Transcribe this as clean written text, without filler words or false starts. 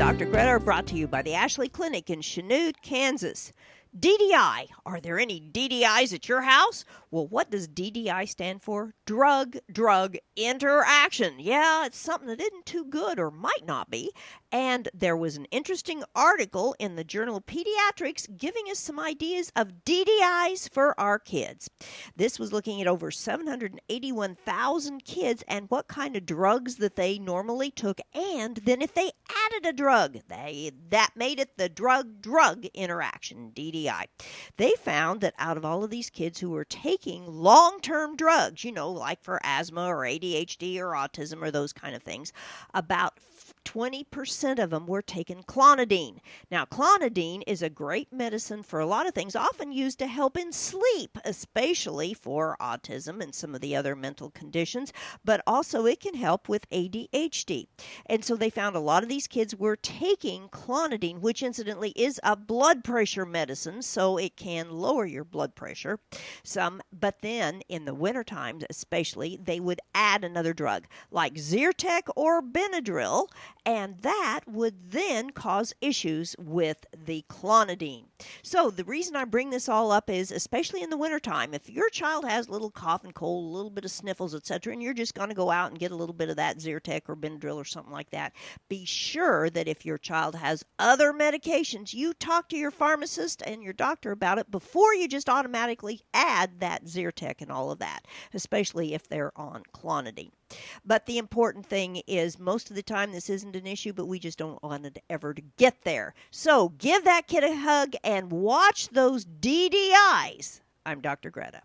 Dr. Greta are brought to you by the Ashley Clinic in Chanute, Kansas. DDI. Are there any DDIs at your house? Well, what does DDI stand for? Drug-drug interaction. Yeah, it's something that isn't too good or might not be. And there was an interesting article in the Journal of Pediatrics giving us some ideas of DDIs for our kids. This was looking at over 781,000 kids and what kind of drugs that they normally took, and then if they added a drug, that made it the drug-drug interaction, DDI. They found that out of all of these kids who were taking long-term drugs, like for asthma or ADHD or autism or those kind of things, about 20% of them were taking clonidine. Now, clonidine is a great medicine for a lot of things, often used to help in sleep, especially for autism and some of the other mental conditions, but also it can help with ADHD. And so they found a lot of these kids were taking clonidine, which incidentally is a blood pressure medicine, so it can lower your blood pressure some. But then in the winter times especially, they would add another drug like Zyrtec or Benadryl, and that would then cause issues with the clonidine. So the reason I bring this all up is, especially in the wintertime, if your child has a little cough and cold, a little bit of sniffles, etc., and you're just going to go out and get a little bit of that Zyrtec or Benadryl or something like that, be sure that if your child has other medications, you talk to your pharmacist and your doctor about it before you just automatically add that Zyrtec and all of that, especially if they're on clonidine. But the important thing is, most of the time this isn't an issue, but we just don't want it ever to get there. So give that kid a hug and watch those DDIs. I'm Dr. Greta.